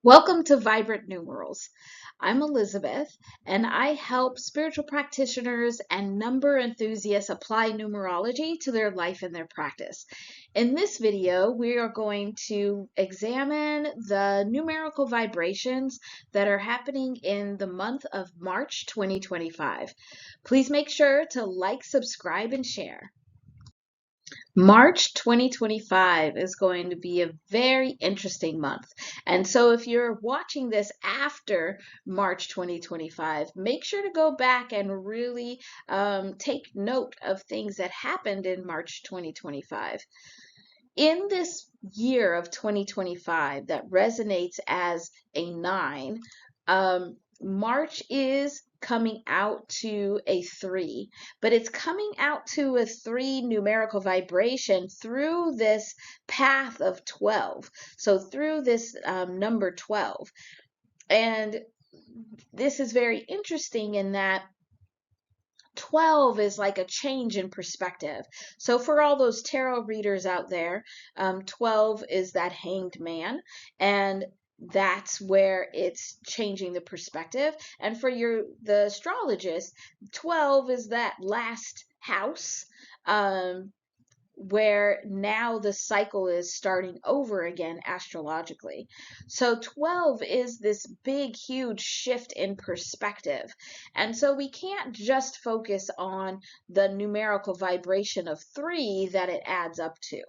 Welcome to Vibrant Numerals. I'm Elizabeth, and I help spiritual practitioners and number enthusiasts apply numerology to their life and their practice. In this video, we are going to examine the numerical vibrations that are happening in the month of March 2025. Please make sure to like, subscribe, and share. March 2025 is going to be a very interesting month. And so if you're watching this after March 2025, make sure to go back and really take note of things that happened in March 2025. In this year of 2025 that resonates as a 9, March is coming out to a 3, but it's coming out to a 3 numerical vibration through this path of 12. So through this number 12. And this is very interesting in that 12 is like a change in perspective. So for all those tarot readers out there, 12 is that hanged man, and that's where it's changing the perspective. And for the astrologist, 12 is that last house, where now the cycle is starting over again astrologically. So 12 is this big, huge shift in perspective. And so we can't just focus on the numerical vibration of 3 that it adds up to.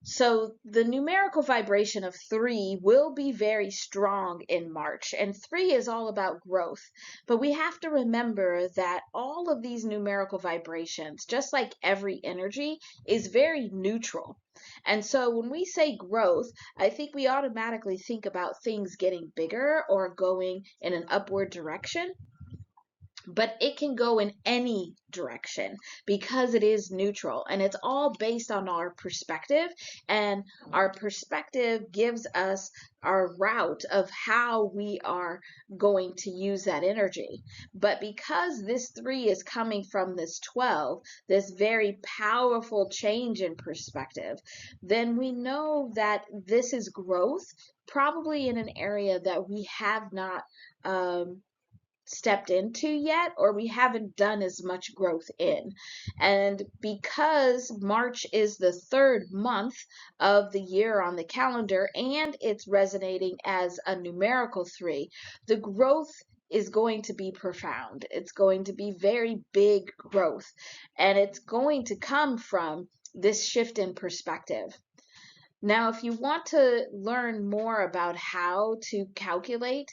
So the numerical vibration of 3 will be very strong in March, and 3 is all about growth. But we have to remember that all of these numerical vibrations, just like every energy, is very neutral. And so when we say growth, I think we automatically think about things getting bigger or going in an upward direction. But it can go in any direction because it is neutral, and it's all based on our perspective, and our perspective gives us our route of how we are going to use that energy. But because this 3 is coming from this 12, this very powerful change in perspective, then we know that this is growth, probably in an area that we have not stepped into yet, or we haven't done as much growth in. And because March is the 3rd month of the year on the calendar, and it's resonating as a numerical 3, the growth is going to be profound. It's going to be very big growth, and it's going to come from this shift in perspective. Now, if you want to learn more about how to calculate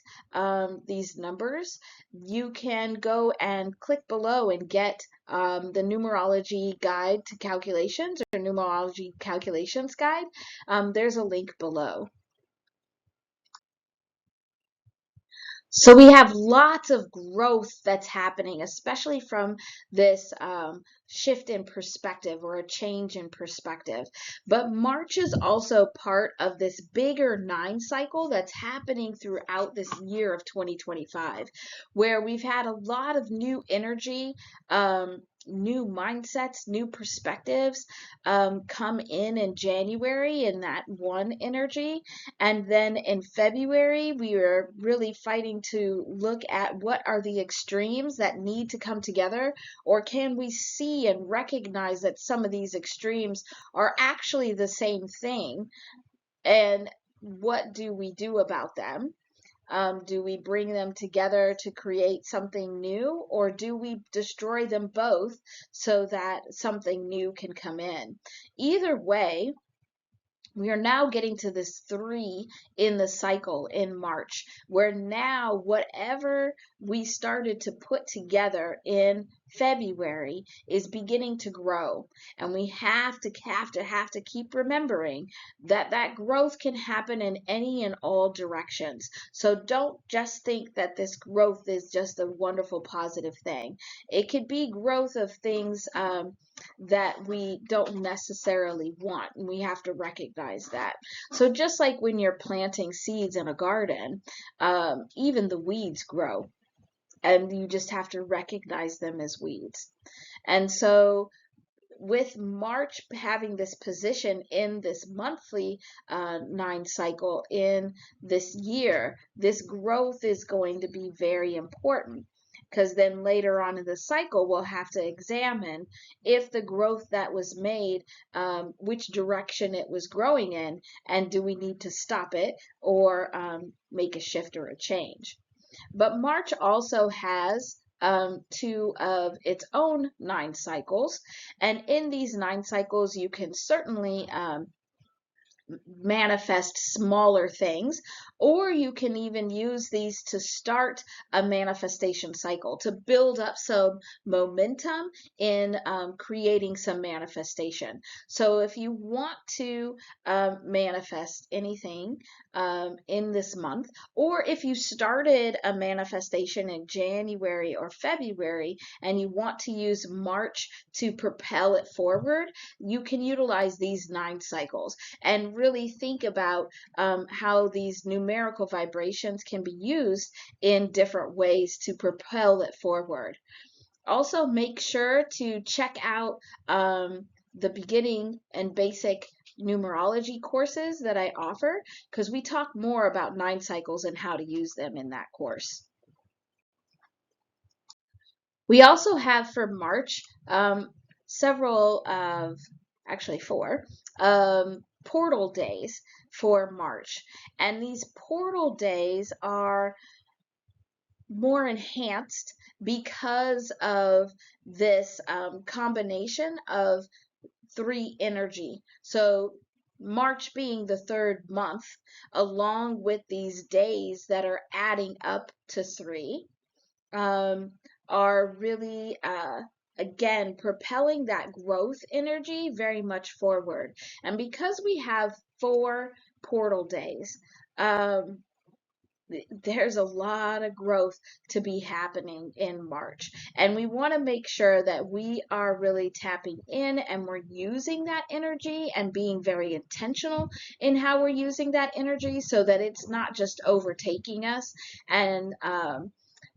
these numbers, you can go and click below and get the numerology guide to calculations, or numerology calculations guide. There's a link below. So we have lots of growth that's happening, especially from this shift in perspective, or a change in perspective. But March is also part of this bigger 9 cycle that's happening throughout this year of 2025, where we've had a lot of new energy, new mindsets, new perspectives come in January in that 1 energy. And then in February, we are really fighting to look at what are the extremes that need to come together, or can we see and recognize that some of these extremes are actually the same thing, and what do we do about them? Do we bring them together to create something new, or do we destroy them both so that something new can come in? Either way, we are now getting to this 3 in the cycle in March, where now whatever we started to put together in February is beginning to grow. And we have to keep remembering that that growth can happen in any and all directions. So don't just think that this growth is just a wonderful positive thing. It could be growth of things that we don't necessarily want, and we have to recognize that. So just like when you're planting seeds in a garden, even the weeds grow, and you just have to recognize them as weeds. And so with March having this position in this monthly 9 cycle in this year, this growth is going to be very important, because then later on in the cycle we'll have to examine if the growth that was made, which direction it was growing in, and do we need to stop it or make a shift or a change. But March also has 2 of its own 9 cycles, and in these 9 cycles you can certainly manifest smaller things, or you can even use these to start a manifestation cycle to build up some momentum in creating some manifestation. So if you want to manifest anything in this month, or if you started a manifestation in January or February and you want to use March to propel it forward, you can utilize these 9 cycles and really think about how these numerical vibrations can be used in different ways to propel it forward. Also, make sure to check out the beginning and basic numerology courses that I offer, because we talk more about 9 cycles and how to use them in that course. We also have for March several of, actually 4, portal days for March. And these portal days are more enhanced because of this combination of 3 energy. So March being the 3rd month, along with these days that are adding up to 3, are really again propelling that growth energy very much forward. And because we have 4 portal days, there's a lot of growth to be happening in March, and we want to make sure that we are really tapping in and we're using that energy and being very intentional in how we're using that energy, so that it's not just overtaking us and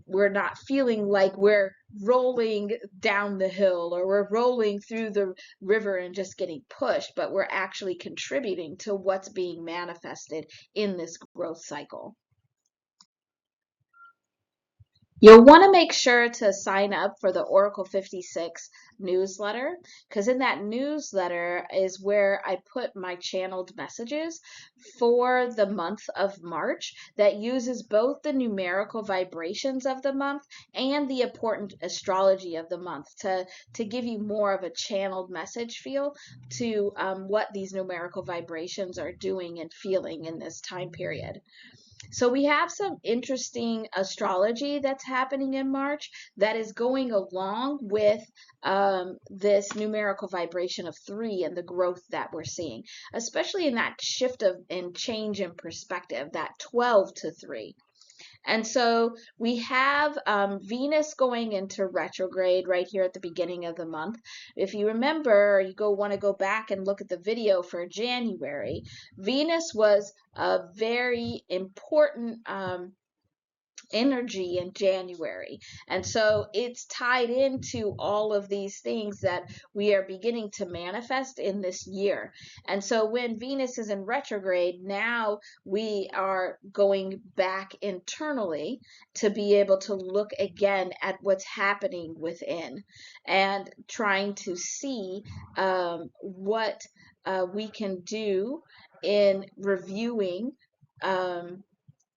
we're not feeling like we're rolling down the hill or we're rolling through the river and just getting pushed, but we're actually contributing to what's being manifested in this growth cycle. You'll want to make sure to sign up for the Oracle 56 newsletter, because in that newsletter is where I put my channeled messages for the month of March that uses both the numerical vibrations of the month and the important astrology of the month to give you more of a channeled message feel to what these numerical vibrations are doing and feeling in this time period. So we have some interesting astrology that's happening in March that is going along with this numerical vibration of 3 and the growth that we're seeing, especially in that shift of and change in perspective, that 12 to 3. And so we have Venus going into retrograde right here at the beginning of the month. If you remember, you want to go back and look at the video for January. Venus was a very important energy in January. And so it's tied into all of these things that we are beginning to manifest in this year. And so when Venus is in retrograde, now we are going back internally to be able to look again at what's happening within and trying to see what we can do in reviewing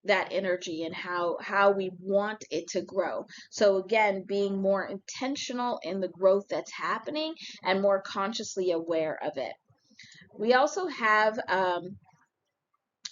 that energy and how we want it to grow. So again, being more intentional in the growth that's happening and more consciously aware of it. We also have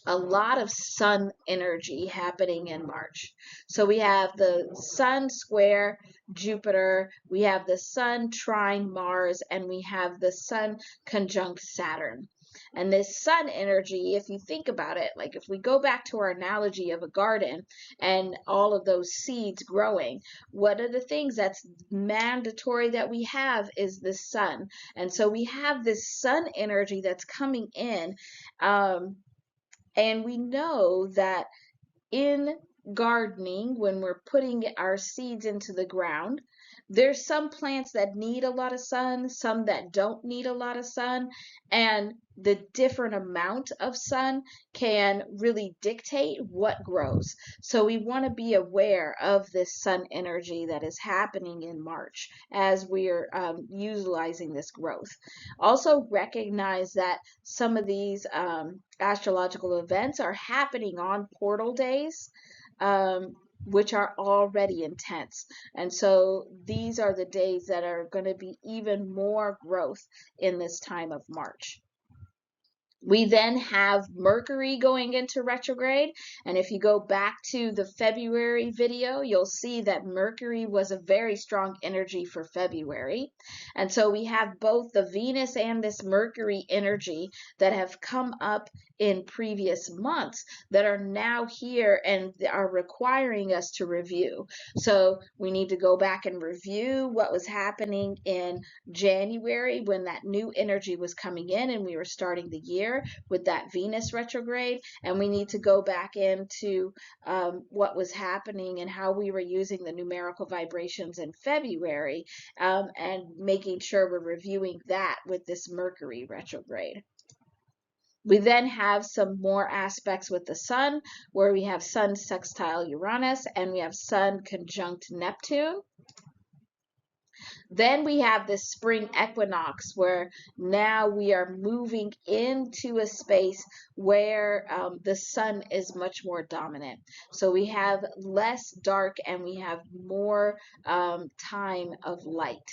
a lot of sun energy happening in March. So we have the sun square Jupiter, we have the sun trine Mars, and we have the sun conjunct Saturn. And this sun energy, if you think about it, like if we go back to our analogy of a garden and all of those seeds growing, one of the things that's mandatory that we have is the sun. And so we have this sun energy that's coming in, and we know that in gardening, when we're putting our seeds into the ground, There's some plants that need a lot of sun, some that don't need a lot of sun, and the different amount of sun can really dictate what grows. So we want to be aware of this sun energy that is happening in March as we're utilizing this growth. Also recognize that some of these astrological events are happening on portal days, which are already intense. And so these are the days that are going to be even more growth in this time of March. We then have Mercury going into retrograde. And if you go back to the February video, you'll see that Mercury was a very strong energy for February. And so we have both the Venus and this Mercury energy that have come up in previous months that are now here and are requiring us to review. So we need to go back and review what was happening in January when that new energy was coming in and we were starting the year with that Venus retrograde, and we need to go back into what was happening and how we were using the numerical vibrations in February, and making sure we're reviewing that with this Mercury retrograde. We then have some more aspects with the sun, where we have Sun sextile Uranus and we have Sun conjunct Neptune. Then we have this spring equinox where now we are moving into a space where the sun is much more dominant. So we have less dark and we have more time of light.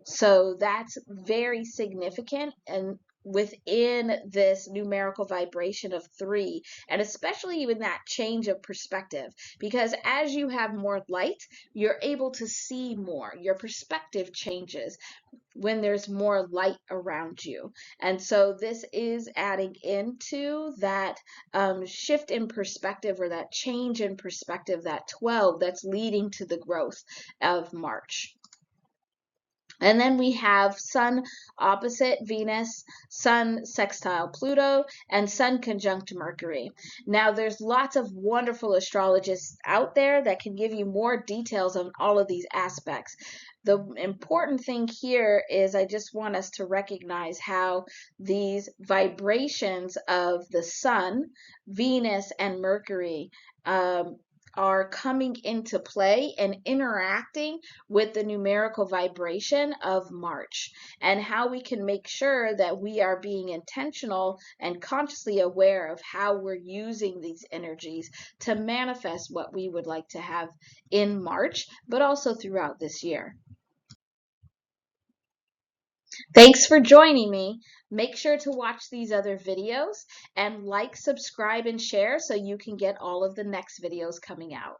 So that's very significant, and within this numerical vibration of 3, and especially even that change of perspective, because as you have more light, you're able to see more. Your perspective changes when there's more light around you. And so this is adding into that shift in perspective, or that change in perspective, that 12 that's leading to the growth of March. And then we have Sun opposite Venus, Sun sextile Pluto, and Sun conjunct Mercury. Now, there's lots of wonderful astrologists out there that can give you more details on all of these aspects. The important thing here is I just want us to recognize how these vibrations of the Sun, Venus, and Mercury are coming into play and interacting with the numerical vibration of March, and how we can make sure that we are being intentional and consciously aware of how we're using these energies to manifest what we would like to have in March, but also throughout this year. Thanks for joining me. Make sure to watch these other videos and like, subscribe, and share so you can get all of the next videos coming out.